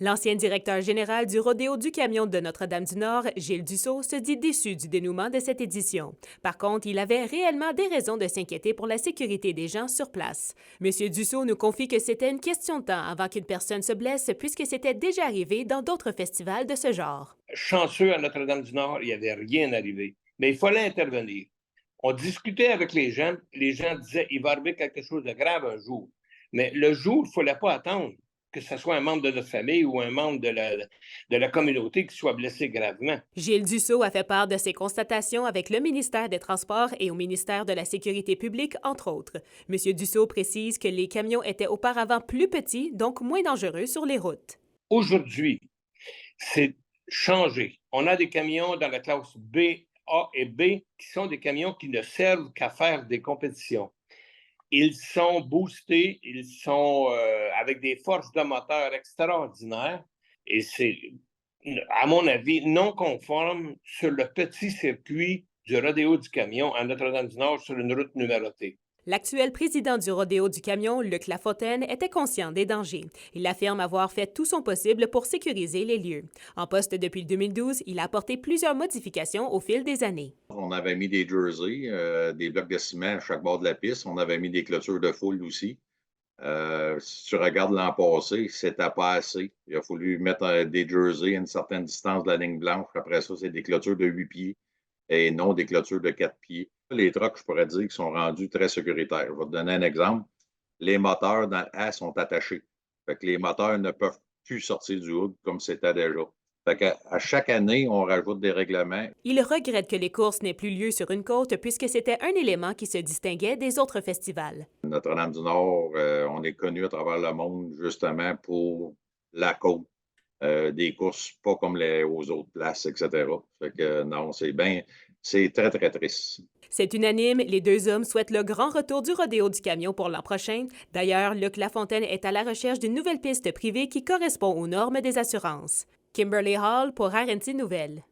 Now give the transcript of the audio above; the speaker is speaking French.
L'ancien directeur général du Rodéo du Camion de Notre-Dame-du-Nord, Gilles Dussault, se dit déçu du dénouement de cette édition. Par contre, il avait réellement des raisons de s'inquiéter pour la sécurité des gens sur place. Monsieur Dussault nous confie que c'était une question de temps avant qu'une personne se blesse puisque c'était déjà arrivé dans d'autres festivals de ce genre. Chanceux à Notre-Dame-du-Nord, il n'y avait rien arrivé. Mais il fallait intervenir. On discutait avec les gens disaient il va arriver quelque chose de grave un jour. Mais le jour, il ne fallait pas attendre que ce soit un membre de notre famille ou un membre de la communauté qui soit blessé gravement. Gilles Dussault a fait part de ses constatations avec le ministère des Transports et au ministère de la Sécurité publique, entre autres. Monsieur Dussault précise que les camions étaient auparavant plus petits, donc moins dangereux sur les routes. Aujourd'hui, c'est changé. On a des camions dans la classe B, A et B qui sont des camions qui ne servent qu'à faire des compétitions. Ils sont boostés, ils sont avec des forces de moteur extraordinaires et c'est, à mon avis, non conforme sur le petit circuit du rodéo du camion à Notre-Dame-du-Nord sur une route numérotée. L'actuel président du Rodéo du Camion, Luc Lafontaine, était conscient des dangers. Il affirme avoir fait tout son possible pour sécuriser les lieux. En poste depuis 2012, il a apporté plusieurs modifications au fil des années. On avait mis des jerseys, des blocs de ciment à chaque bord de la piste. On avait mis des clôtures de foule aussi. Si tu regardes l'an passé, c'était pas assez. Il a fallu mettre des jerseys à une certaine distance de la ligne blanche. Après ça, c'est des clôtures de 8 pieds et non des clôtures de 4 pieds. Les trucks, je pourrais dire, qui sont rendus très sécuritaires. Je vais te donner un exemple. Les moteurs dans le A sont attachés. Fait que les moteurs ne peuvent plus sortir du hood comme c'était déjà. Fait qu'à chaque année, on rajoute des règlements. Il regrette que les courses n'aient plus lieu sur une côte puisque c'était un élément qui se distinguait des autres festivals. Notre-Dame-du-Nord, on est connu à travers le monde justement pour la côte. Des courses pas comme aux autres places, etc. Fait que non, c'est très, très triste. C'est unanime, les deux hommes souhaitent le grand retour du Rodéo du Camion pour l'an prochain. D'ailleurs, Luc Lafontaine est à la recherche d'une nouvelle piste privée qui correspond aux normes des assurances. Kimberly Hall pour RNC Nouvelles.